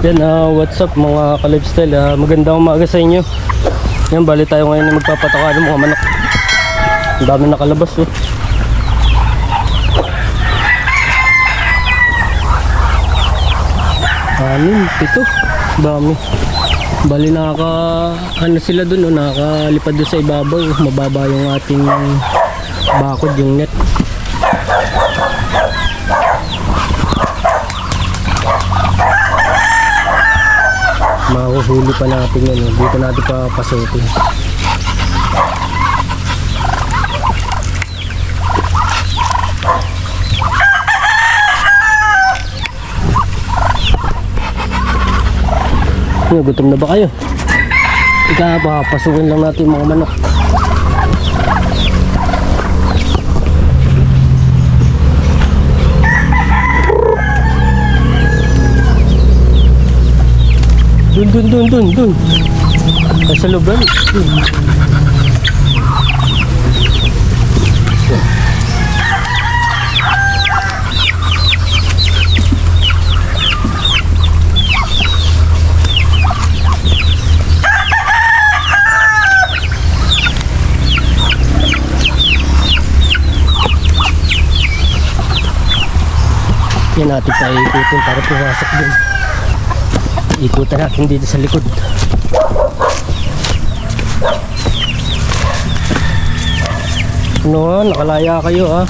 Yan, what's up mga ka-lifestyle, magandang umaga sa inyo. Yan, bali tayo ngayon na magpapataka ng mga manok. Ang dami nakalabas oh. Anim, 7, dami. Bali ano sila dun oh, nakakalipad doon sa ibabaw oh. Mababa yung ating bakod, yung net. Mahuhuli pa natin yan, dito natin papasukin. Gutom na ba kayo? Ika, papasukin lang natin mga manok. Dun. Nasa loob lang. Yan natin tayo ikutin para pumasok din. Ikutan natin dito sa likod. Ano nakalaya kayo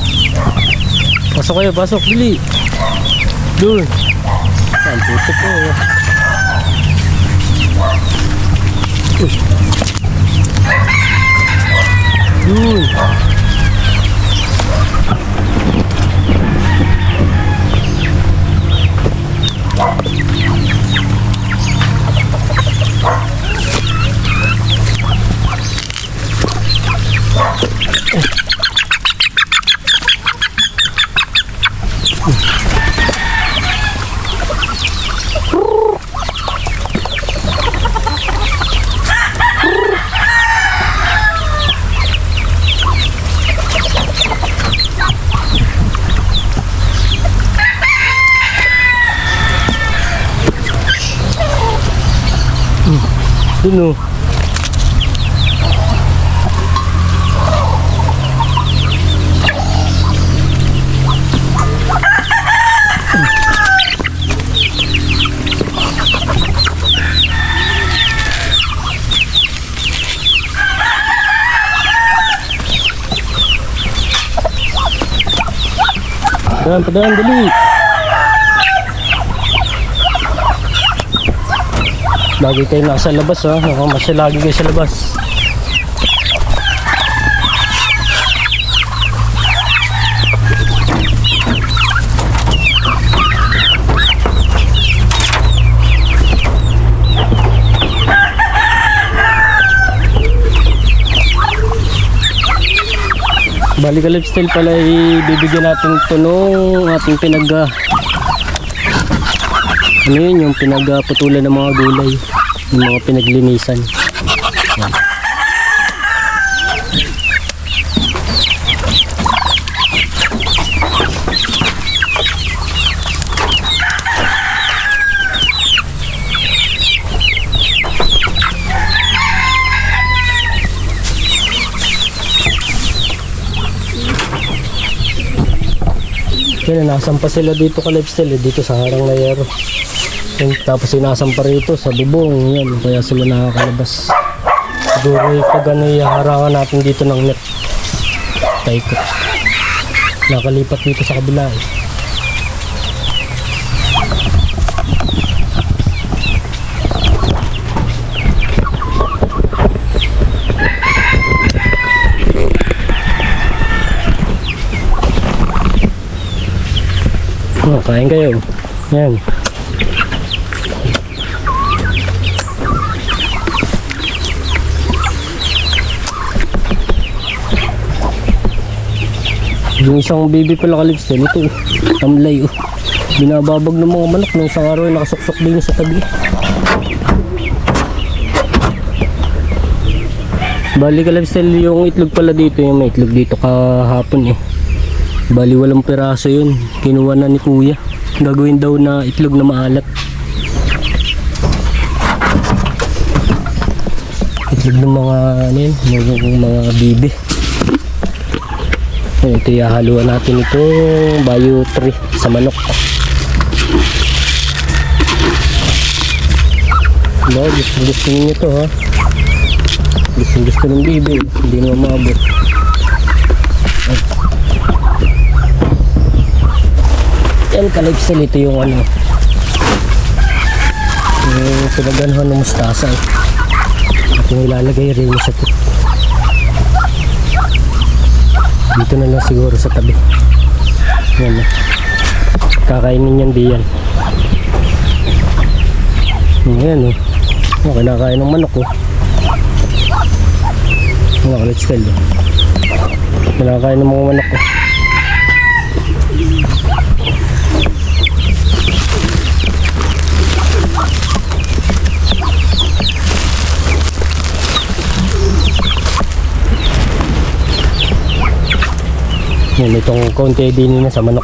Pasok kayo, pasok, bili. Doon. Yan, putik ko Doon. Dun Padaan, dali. Lagi kayo nasa labas nakamasya lagi kayo sa labas. Bali ka-lifestyle pala, ibibigyan natin ito nung ating ano yun, yung pinagputulan ng mga gulay, yung mga pinaglinisan. Yan. Kaya nasampa sila dito ka-lifestyle dito sa harang na yero. Tapos sinasampa rito sa bubong yan, kaya sila nakakalabas. Siguro pag harangan natin dito ng net, taikot nakalipat dito sa kabila kain kayo yan. Yung isang baby pala ka-lifestyle, ito tamlay binababag ng mga manok nung isang araw nakasuksok din sa tabi. Bali ka-lifestyle, yung itlog pala dito, yung may itlog dito kahapon Bali 8 piraso yun, kinuha na ni kuya. Gagawin daw na itlog na maalat. itlog ng mga ano yun, yung mga bibi. Ayun, ito ihahaluan natin itong Bio 3 sa manok. Diba, gusto ninyo to ha. Gusto ng bibi, hindi naman maabot. Yan ka-lifestyle, ito yung ano, yung pinaganohan ng mustasa eh. At yung ilalagay rin sa tip. Dito na lang siguro sa tabi. Yan eh. Kakainin yan di yan. Yan eh. Kinakain ng manok oh. Mga ka-lifestyle eh. Kinakain ng mga manok oh. Yan, itong konti din na sa manok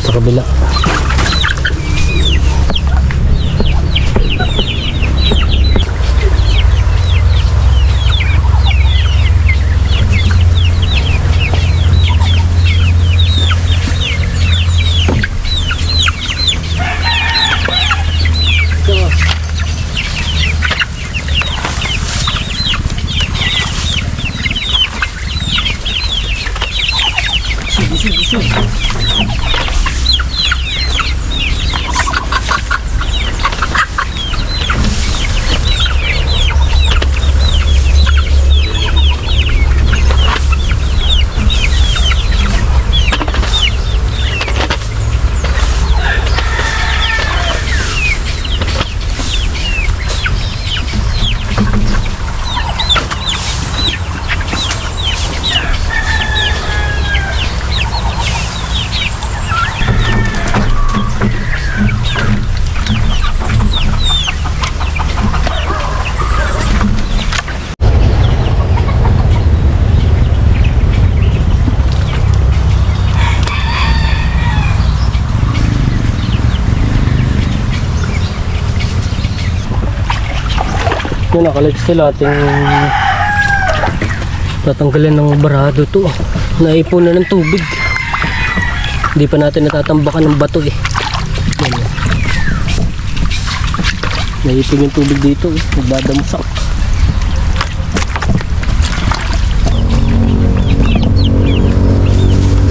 sa kabila. Yun, naka-lifestyle ating tatanggalin ng barado to. Naipon na ng tubig. Hindi pa natin natatambakan ng bato eh. Yan, naipon yung tubig dito eh. Nagbadamsak.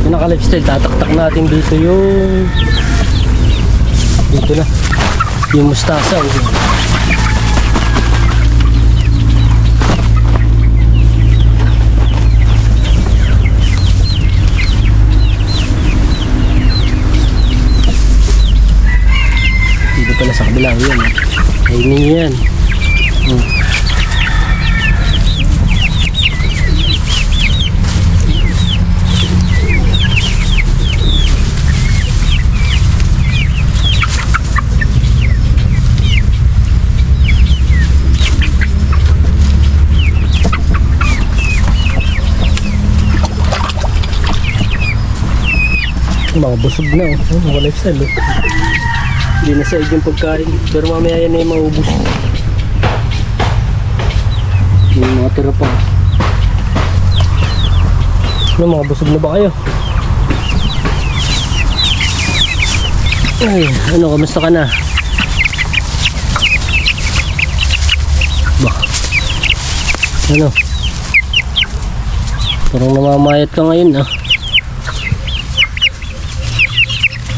Yun, naka-lifestyle, tataktak natin dito yung dito na yung mustasa eh. Pala sa kabilang yan kainin yan mga busog na mga lifestyle hindi na sa yung pagkain pero mamaya yan na yung maubos yung mga tira pa ano mga busog na ba kayo? Ay, ano kamusta ka na? Ba ano parang namamayat ka ngayon ah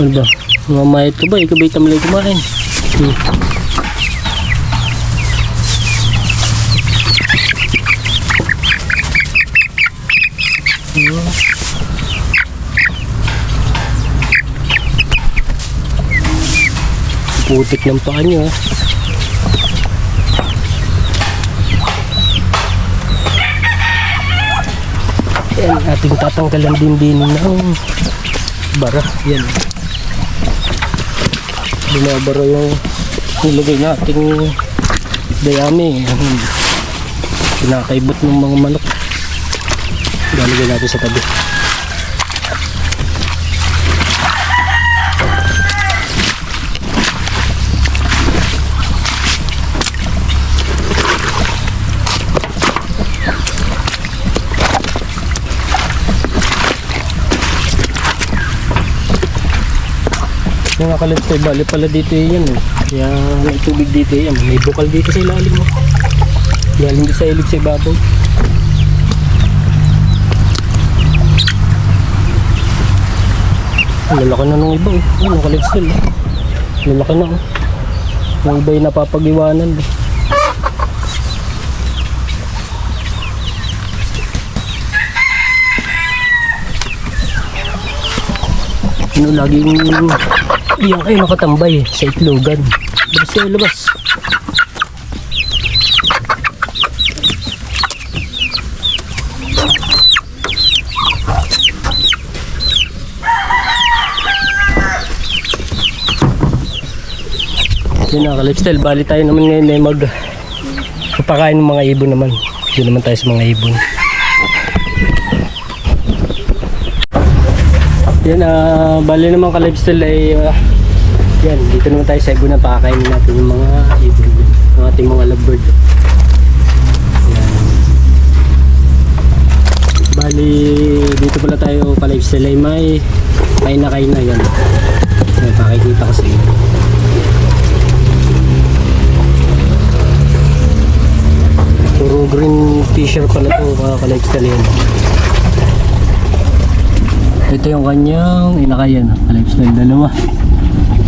ano ba mamayat ka ba? Ikaw ba'y tamlay kumain? Putik ng paa niyo. Yan, ating tatanggalan din ng bara. Yan. Bumabara yung nilagay nating dayami. Kinakaibot ng mga manok. Lalagay natin sa tabi. Yung nakalipstay, bali pala dito yan eh. Kaya may tubig dito yan. May bukal dito sa ilalim mo. Galing din sa ilig sa ibabaw. Lalaki na nung iba eh. Ano, nakalipstay eh. Lalaki na oh. Yung iba yung napapag-iwanan eh. Ano, laging iyan kayo nakatambay eh, sa itlogan. Labas siya, labas. Yun na, ka-lifestyle. Bali tayo naman ngayon ay magpapakain ng mga ibon naman. Yun naman tayo sa mga ibon. Yan, bali naman ka-lifestyle ay yan, dito naman tayo sa ibon na pakakainin natin yung mga ibon, yung ating mga lovebird. Yan. Bali dito pala tayo ka-lifestyle ay may kain na yan. Yan, pakikita ko sa inyo. Puro green fisher pala ito ka-lifestyle yan. Ito yung kanyang inakayan, ka-lifestyle, dalawa.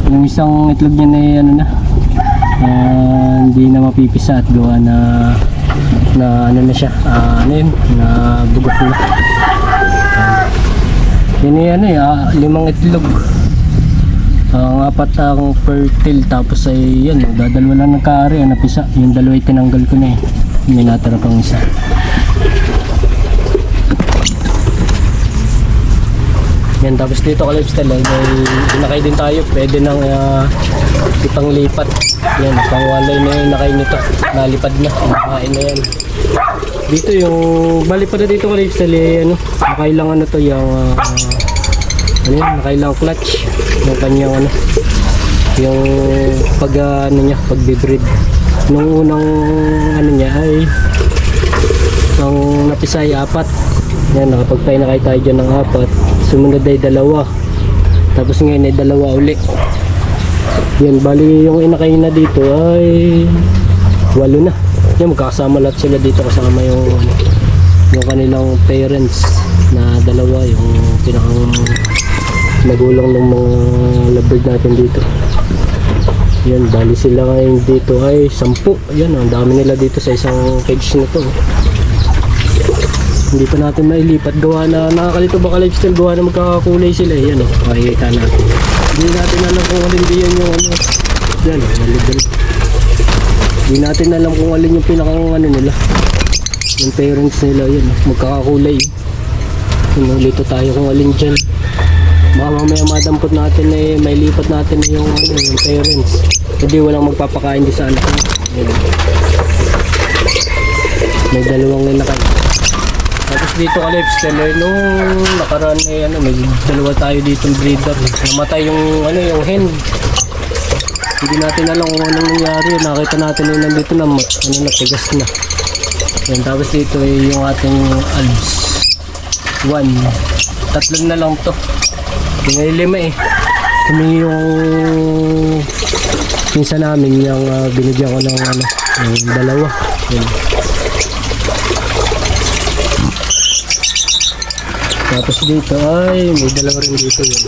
Yung isang itlog niya na ano na, hindi na mapipisa at gawa na ano na siya, ano yun, na bugot na. Yun yung ano 5 itlog. Ang 4 ang fertile, tapos ay yan, dadalwa lang ng kaari, napisa. Yung dalawa tinanggal ko na eh. May natara pang isa. Yan, tapos dito ka-lifestyle ay inakay din tayo, pwede nang ipanglipat. Yan, pangwalay na yung inakay nito, nalipad na, nakain na yan. Dito yung bali pa na dito ka-lifestyle ay nakailang ano to, yung nakailang clutch, yung kanyang yung pag pagbibreed. Nung unang niya ay ang napisay 4. Yan, nakapagpainakay tayo dyan ng 4. Sumunod ay 2. Tapos ngayon ay 2 uli. Yan, bali yung inakay na dito ay 8 na. Yan, magkakasama lahat sila dito, kasama yung kanilang parents na 2, yung pinakang magulang ng mga lovebird natin dito. Yan, bali sila ngayon dito ay 10. Yan, ang dami nila dito sa isang cage na to. Hindi pa natin mailipat, gawa na nakakalito ba ka-lifestyle, gawa na magkakakulay sila eh. Yan makikita natin. Hindi natin alam kung alin diyan yung yan malibel. Hindi natin alam kung alin yung pinakang nila, yung parents nila. Yan magkakakulay. Inulito tayo kung alin dyan. Baka mamaya madampot natin eh, may lipat natin yung parents. Hindi walang magpapakain di sa anak. May 2 inakay. Tapos dito ka-lifestyle nung nakaraan ay may 2 tayo dito breeder. Namatay yung yung hen. Hindi natin alam kung anong nangyari. Nakita natin yung nandito na natigas na. Yan, tapos dito ay yung ating albs 1. 3 na lang to. Yung 5 eh. Humingi yung pinsa namin yung binigyan ko ng yung 2. Yan. Tapos dito ay may 2 rin dito yun.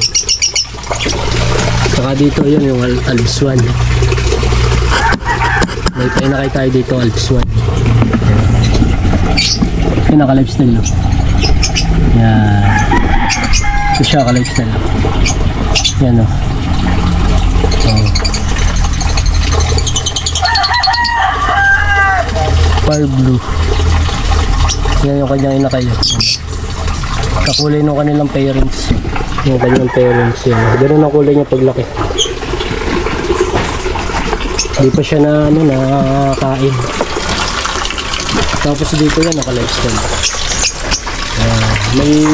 Saka dito yun yung albs 1. May painakay tayo dito albs 1. Yung naka-lifestyle no? Yan. Ito siya ka-lifestyle. Yan o. Far blue. Yan yung kanyang inakay. Kakulay ng kanilang parents. Yung kanyang parents yan. Ganun ang kulay niya paglaki. Hindi pa siya na nakakain. Tapos dito yan naka-lifestyle. May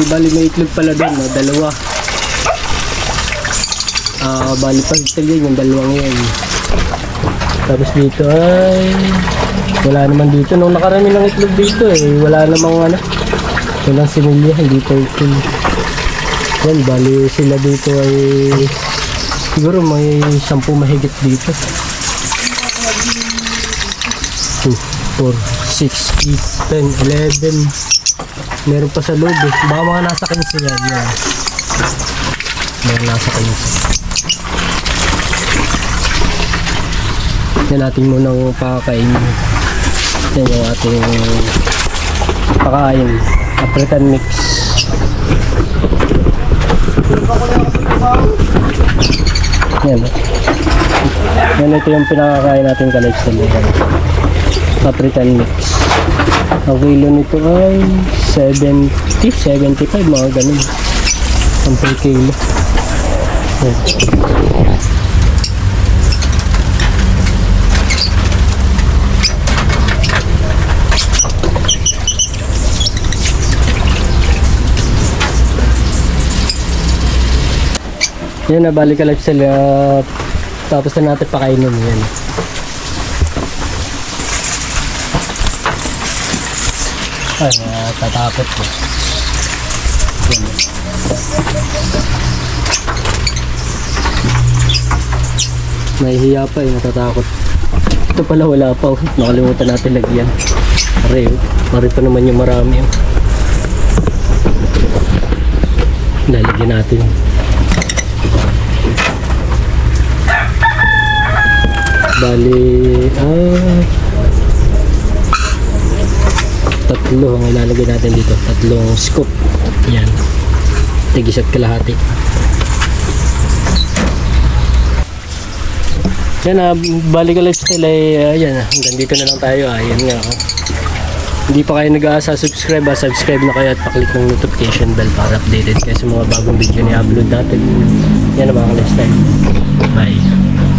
itlog pala doon, 2. Bali pa itlog yun, yung 2 yan. Tapos dito ay wala naman dito. Nung nakarami ng itlog dito wala namang walang similya, hindi 13. Yan, bali sila dito ay Siguro may 10 mahigit dito. 2, 4, 6, 8, 10, 11. Meron pa sa loob eh. Baka mga nasa 15 yan. Yan. Mga nasa 15. Yan natin munang pakakain. Yan yung ating pakain. African mix. Yan. Yan, ito yung pinakakain natin ka-lifestyle. African mix. Ang kilo nito ay 70, 75, mga ganun. Ang per kilo. Yan. Yan na, balik ka lifestyle. Tapos na natin pakainin yan. Ay, tatakot ko. Yan. Nahihiya pa eh, natatakot. Ito pala wala pa oh. Nakalimutan natin lagyan. Pare, pare pa naman yung marami oh. Lalagyan natin. Bali, tatlo ang ilalagay natin dito. Tatlong scoop. Yan. Tigis at kalahati. Yan na, bali ka lifestyle ay, yan hanggang dito na lang tayo. Yan nga. Hindi pa kayo nag-subscribe, subscribe na kayo at paklik ng notification bell para updated kayo sa mga bagong video ni upload natin. Yan ang mga lifestyle. Bye.